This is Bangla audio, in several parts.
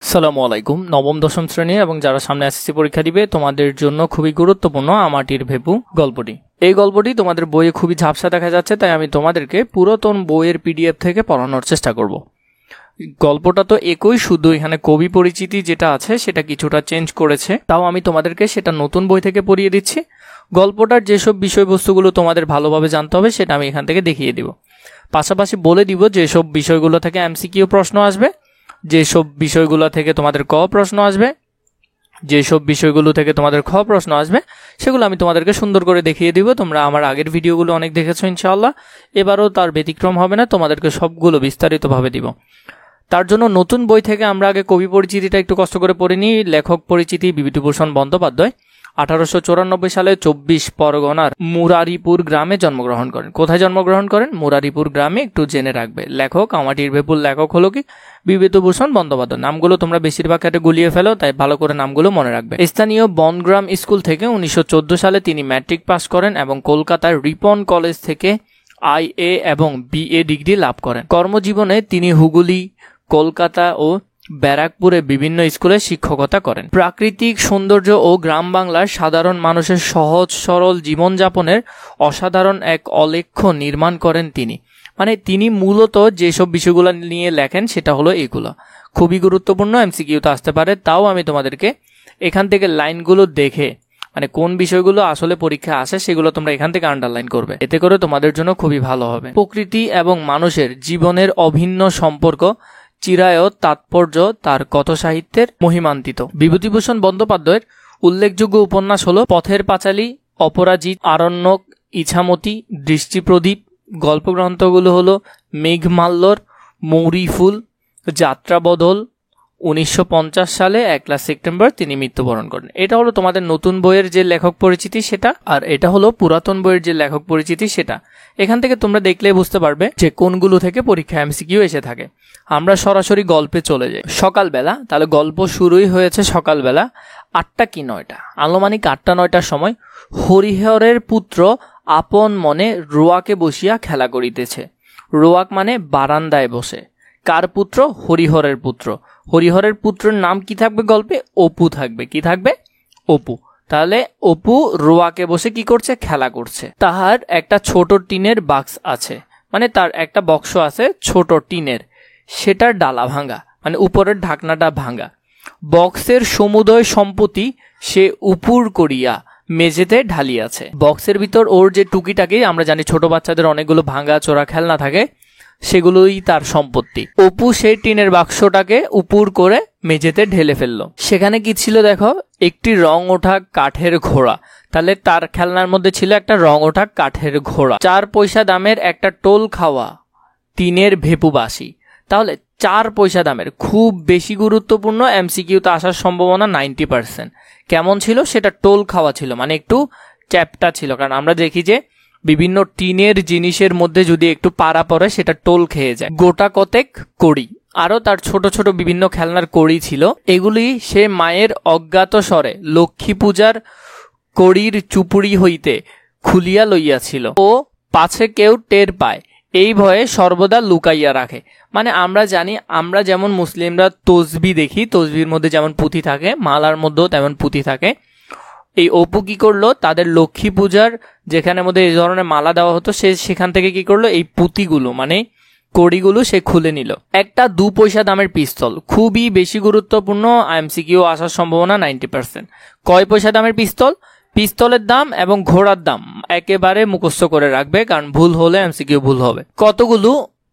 আসসালামু আলাইকুম। নবম দশম শ্রেণী এবং যারা সামনে এসএসসি পরীক্ষা দিবে তোমাদের জন্য খুবই গুরুত্বপূর্ণ মাটির ভেপু গল্পটি। এই গল্পটি তোমাদের বইয়ে খুবই ঝাপসা দেখা যাচ্ছে, তাই আমি তোমাদেরকে পুরাতন বইয়ের পিডিএফ থেকে পড়ানোর চেষ্টা করব। গল্পটা তো একই, শুধু এখানে কবি পরিচিতি যেটা আছে সেটা কিছুটা চেঞ্জ করেছে, তাও আমি তোমাদেরকে সেটা নতুন বই থেকে পড়িয়ে দিচ্ছি। গল্পটার যেসব বিষয়বস্তুগুলো তোমাদের ভালোভাবে জানতে হবে সেটা আমি এখান থেকে দেখিয়ে দিব। পাশাপাশি বলে দিব যেসব বিষয়গুলো থেকে এমসিকিউ প্রশ্ন আসবে, যেসব বিষয়গুলো থেকে তোমাদের ক প্রশ্ন আসবে, যেসব বিষয়গুলো থেকে তোমাদের খ প্রশ্ন আসবে, সেগুলো আমি তোমাদেরকে সুন্দর করে দেখিয়ে দিব। তোমরা আমার আগের ভিডিওগুলো অনেক দেখেছো ইনশাআল্লাহ, এবারও তার ব্যতিক্রম হবে না, তোমাদেরকে সবগুলো বিস্তারিতভাবে দিব। তার জন্য নতুন বই থেকে আমরা আগে কবি পরিচিতিটা একটু কষ্ট করে পড়ে নিই। লেখক পরিচিতি বিভূতিভূষণ বন্দ্যোপাধ্যায় 1894 সালে 24 পরগনার মুরারিপুর গ্রামে জন্মগ্রহণ করেন। কোথায় জন্মগ্রহণ করেন? মুরারিপুর গ্রামে, একটু জেনে রাখবে। লেখক মাটির ভেপুর লেখক হলো কি? বিভূতিভূষণ বন্দ্যোপাধ্যায়। নামগুলো তোমরা বেশিরভাগ ক্ষেত্রে গুলিয়ে ফেলো, তাই ভালো করে নামগুলো মনে রাখবে। স্থানীয় বনগ্রাম স্কুল থেকে 1914 সালে তিনি ম্যাট্রিক পাস করেন এবং কলকাতার রিপন কলেজ থেকে IA এবং BA ডিগ্রি লাভ করেন। কর্মজীবনে তিনি হুগলি, কলকাতা ও ব্যারাকপুরে বিভিন্ন স্কুলে শিক্ষকতা করেন। প্রাকৃতিক সৌন্দর্য ও গ্রাম বাংলার সাধারণ মানুষের সহজ সরল জীবনযাপনের অসাধারণ এক অলেখ্য নির্মাণ করেন তিনি। মানে তিনি মূলত যেসব বিষয়গুলো নিয়ে লেখেন সেটা হলো এগুলো। খুবই গুরুত্বপূর্ণ, এমসিকিউতে আসতে পারে। তাও আমি তোমাদেরকে এখান থেকে লাইনগুলো দেখে, মানে কোন বিষয়গুলো আসলে পরীক্ষা আসে সেগুলো তোমরা এখান থেকে আন্ডারলাইন করবে, এতে করে তোমাদের জন্য খুবই ভালো হবে। প্রকৃতি এবং মানুষের জীবনের অভিন্ন সম্পর্ক চিরায়ত তাৎপর্য তার কথ সাহিত্যের মহিমান্বিত। বিভূতিভূষণ বন্দ্যোপাধ্যায়ের উল্লেখযোগ্য উপন্যাস হলো পথের পাঁচালী, অপরাজিত, আরণ্যক, ইছামতি, দৃষ্টিপ্রদীপ। গল্পগ্রন্থগুলো হলো মেঘমাল্যর মৌরিফুল, যাত্রাবদল। 1950 সালে 1 সেপ্টেম্বর তিনি মৃত্যুবরণ করেন। এটা হলো তোমাদের নতুন বইয়ের যে লেখক পরিচিতি সেটা, আর এটা হলো পুরাতন বইয়ের যে লেখক পরিচিতি সেটা। এখান থেকে তোমরা দেখলে বুঝতে পারবে যে কোনগুলো থেকে পরীক্ষা এমসিকিউ এসে থাকে। আমরা সরাসরি গল্পে চলে যাই। সকালবেলা, তাহলে গল্প শুরুই হয়েছে সকালবেলা 8টা কি 9টা, আনুমানিক 8টা-9টার সময় হরিহরের পুত্র আপন মনে রোয়াকে বসিয়া খেলা করিতেছে। রোয়াক মানে বারান্দায় বসে। কার পুত্র? হরিহরের পুত্র। হরিহরের পুত্রের নাম কি থাকবে গল্পে? অপু থাকবে। কি থাকবে? অপু। তাহলে অপু রোয়াকে বসে কি করছে? খেলা করছে। তাহার একটা ছোট টিনের বাক্স আছে, মানে তার একটা বক্স আছে ছোট টিনের, সেটার ডালা ভাঙা, মানে উপরের ঢাকনাটা ভাঙা। বক্সের সমুদয় সম্পত্তি সে উপুর করিয়া মেঝেতে ঢালিয়াছে। বক্সের ভিতর ওর যে টুকিটাকি, আমরা জানি ছোট বাচ্চাদের অনেকগুলো ভাঙা চোরা খেলনা থাকে, সেগুলোই তার সম্পত্তি। অপু সেই টিনের বাক্সটাকে উপুর করে মেঝেতে ঢেলে ফেললো। সেখানে কি ছিল দেখো? একটি রং ওঠা কাঠের ঘোড়া। তাহলে তার খেলনার মধ্যে ছিল একটা রং ওঠা কাঠের ঘোড়া। 4 পয়সা দামের একটা টোল খাওয়া টিনের ভেপুবাসী। তাহলে 4 পয়সা দামের, খুব বেশি গুরুত্বপূর্ণ, এমসিকিউতে আসার সম্ভাবনা 90%। কেমন ছিল? সেটা টোল খাওয়া ছিল, মানে একটু চ্যাপ্টা ছিল। কারণ আমরা দেখি যে বিভিন্ন টিনের জিনিসের মধ্যে যদি একটু পাড়া পড়ে সেটা টোল খেয়ে যায়। গোটা কতেক কড়ি, আরও তার ছোট ছোট বিভিন্ন খেলনার কড়ি ছিল। এগুলি সে মায়ের অজ্ঞাত স্বরে লক্ষ্মী পূজার কড়ির চুপুড়ি হইতে খুলিয়া লইয়াছিল ও পাছে কেউ টের পায় এই ভয়ে সর্বদা লুকাইয়া রাখে। মানে আমরা জানি, আমরা যেমন মুসলিমরা তসবি দেখি, তসবির মধ্যে যেমন পুঁথি থাকে, মালার মধ্যেও তেমন পুঁথি থাকে। এই অপু কি করলো? তাদের লক্ষ্মী পূজার যেখানে মধ্যে এই ধরনের মালা দেওয়া হতো, সে সেখান থেকে কি করলো? এই পুঁতিগুলো মানে কড়িগুলো সে খুলে নিল। একটা 2 পয়সা দামের পিস্তল, খুবই বেশি গুরুত্বপূর্ণ, এমসিকিউ আসার সম্ভাবনা 90%। কয় পয়সা দামের পিস্তল? পিস্তলের দাম এবং ঘোড়ার দাম একেবারে মুখস্থ করে রাখবে, কারণ ভুল হলে এমসিকিউ ভুল হবে। কতগুলো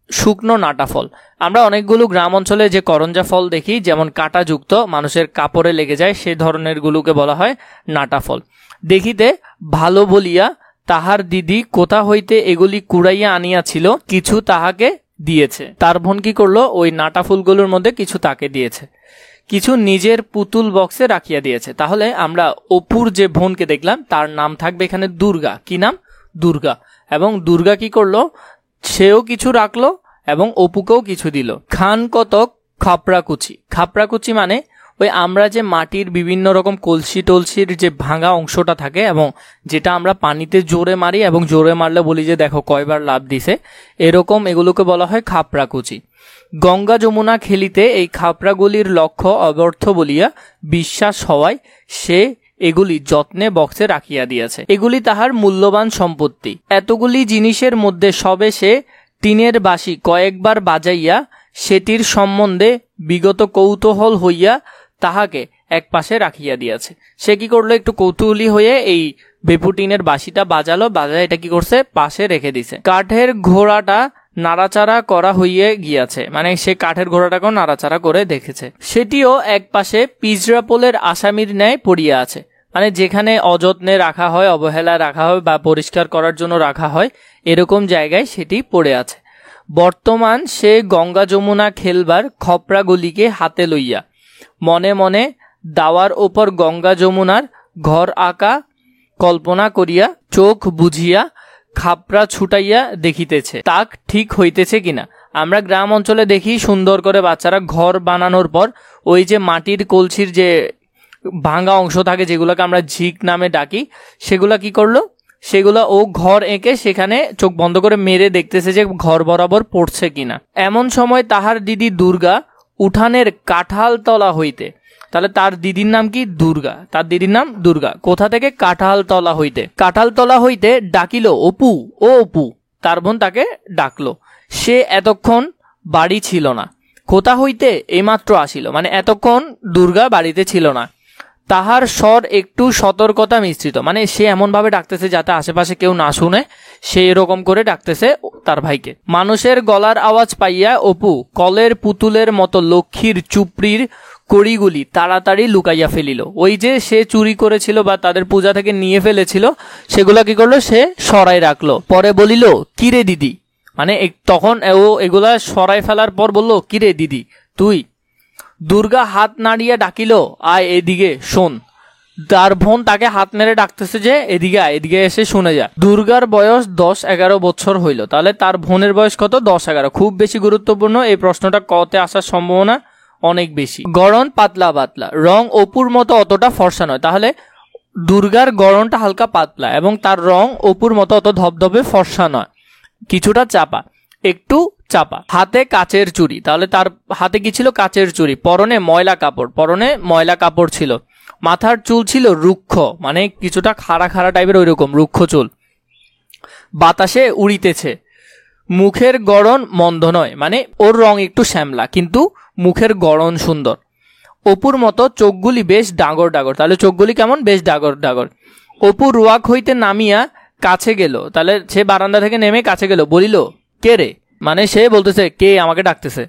শুকনো নাটা ফল। আমরা অনেকগুলো গ্রাম অঞ্চলে যে করঞ্জা ফল দেখি, যেমন কাঁটাযুক্ত, মানুষের কাপড়ে লেগে যায়, সে ধরনের গুলোকে বলা হয় নাটা ফল। দেখিতে ভালো বলিয়া তাহার দিদি কোথা হইতে এগুলি কুড়াইয়া আনিয়াছিল, কিছু তাহাকে দিয়েছে। তার বোন কি করলো? ওই নাটা ফুলগুলোর মধ্যে কিছু তাকে দিয়েছে, কিছু নিজের পুতুল বক্সে রাখিয়া দিয়েছে। তাহলে আমরা অপুর যে বোনকে দেখলাম তার নাম থাকবে এখানে দুর্গা। কি নাম? দুর্গা। এবং দুর্গা কি করলো? সেও কিছু রাখলো এবং অপুকেও কিছু দিল। খান কতক খাপড়াকুচি। খাপড়াকুচি মানে ওই আমরা যে মাটির বিভিন্ন রকম কলসি টলসির যে ভাঙা অংশটা থাকে এবং যেটা আমরা পানিতে জোরে মারি এবং জোরে মারলে বলি যে দেখো কয়বার লাভ দিছে, এরকম এগুলোকে বলা হয় খাপড়াকুচি। গঙ্গা যমুনা খেলিতে এই খাপড়াগুলির লক্ষ্য অব্যর্থ বলিয়া বিশ্বাস হওয়ায় সে এগুলি যত্নে বক্সে রাখিয়া দিয়াছে। এগুলি তাহার মূল্যবান সম্পত্তি। এতগুলি জিনিসের মধ্যে সবে সে টিনের বাঁশি কয়েকবার বাজাইয়া সেটির সম্বন্ধে বিগত কৌতূহল হইয়া তাহাকে এক পাশে রাখিয়া দিয়াছে। সে কি করলো, একটু কৌতূহলী হয়ে এই বেপু টিনের বাঁশিটা বাজালো, বাজায় এটা কি করছে, পাশে রেখে দিছে। কাঠের ঘোড়াটা নাড়াচাড়া করা হইয়া গিয়াছে, মানে সে কাঠের ঘোড়াটাকেও নাড়াচাড়া করে দেখেছে। সেটিও এক পাশে পিজরাপোলের আসামির ন্যায় পড়িয়া আছে, মানে যেখানে অযত্নে রাখা হয়, অবহেলায় রাখা হয় বা পরিষ্কার করার জন্য রাখা হয়, এরকম জায়গায় সেটি পড়ে আছে। বর্তমান সে গঙ্গা যমুনা খেলবার খপড়াগুলিকে হাতে লইয়া মনে মনে দাওয়ার ওপর গঙ্গা যমুনার ঘর আঁকা কল্পনা করিয়া চোখ বুঝিয়া খাপড়া ছুটাইয়া দেখিতেছে তাক ঠিক হইতেছে কিনা। আমরা গ্রাম অঞ্চলে দেখি সুন্দর করে বাচ্চারা ঘর বানানোর পর ওই যে মাটির কলসির যে ভাঙা অংশ থাকে, যেগুলোকে আমরা ঝিক নামে ডাকি, সেগুলা কি করলো, সেগুলা ও ঘর এঁকে সেখানে চোখ বন্ধ করে মেরে দেখতেছে যে ঘর বরাবর পড়ছে কিনা। এমন সময় তাহার দিদি দুর্গা উঠানের কাঁঠাল তলা হইতে, তাহলে তার দিদির নাম কি, দুর্গা, তার দিদির নাম দুর্গা, কোথা থেকে, কাঁঠাল তলা হইতে ডাকিল, অপু ও অপু। তার বোন তাকে ডাকলো। সে এতক্ষণ বাড়ি ছিল না, কোথা হইতে এইমাত্র আসিল, মানে এতক্ষণ দুর্গা বাড়িতে ছিল না। তাহার স্বর একটু সতর্কতা মিশ্রিত, মানে সে এমন ভাবে ডাকতেছে যাতে আশেপাশে কেউ না শুনে, সে এরকম করে ডাকতেছে তার ভাইকে। মানুষের গলার আওয়াজ পাইয়া অপু কলের পুতুলের মতো লক্ষ্মীর চুপড়ির কড়িগুলি তাড়াতাড়ি লুকাইয়া ফেলিল। ওই যে সে চুরি করেছিল বা তাদের পূজা থেকে নিয়ে ফেলেছিল, সেগুলা কি করলো, সে সরাই রাখলো। পরে বলিল, কিরে দিদি, মানে তখন ও এগুলা সরাই ফেলার পর বলল, কিরে দিদি তুই। দুর্গা হাত নাড়িয়া ডাকিল, আয় এদিকে শোন। তার বোন তাকে হাত মেরে ডাকতেছে যে এদিকে আয়, এদিকে এসে শুনে যা। দুর্গার বয়স 10-11 বছর হইল, তাহলে তার বোনের বয়স কত, 10-11। খুব বেশি গুরুত্বপূর্ণ এই প্রশ্নটা, কতে আসার সম্ভাবনা অনেক বেশি। গড়ন পাতলা পাতলা, রং অপুর মতো অতটা ফর্সা নয়, তাহলে দুর্গার গড়নটা হালকা পাতলা এবং তার রং অপুর মতো অত ধবধবে ফর্সা নয়, কিছুটা চাপা, একটু চাপা। হাতে কাচের চুড়ি, তাহলে তার হাতে কি ছিল, কাচের চুড়ি। পরনে ময়লা কাপড় ছিল। মাথার চুল ছিল রুক্ষ, মানে কিছুটা খাড়া খাড়া টাইপের, ওইরকম রুক্ষ চুল, বাতাসে উড়িতেছে। মুখের গড়ন মন্দ নয়, মানে ওর রং একটু শ্যামলা কিন্তু মুখের গড়ন সুন্দর। অপুর মতো চোখগুলি বেশ ডাগর ডাগর, তাহলে চোখগুলি কেমন, বেশ ডাগর ডাগর। অপু রুয়াক হইতে নামিয়া কাছে গেল, তাহলে সে বারান্দা থেকে নেমে কাছে গেল, বলিল, কে রে, মানে সে বলতেছে কে আমাকে ডাকতেছে,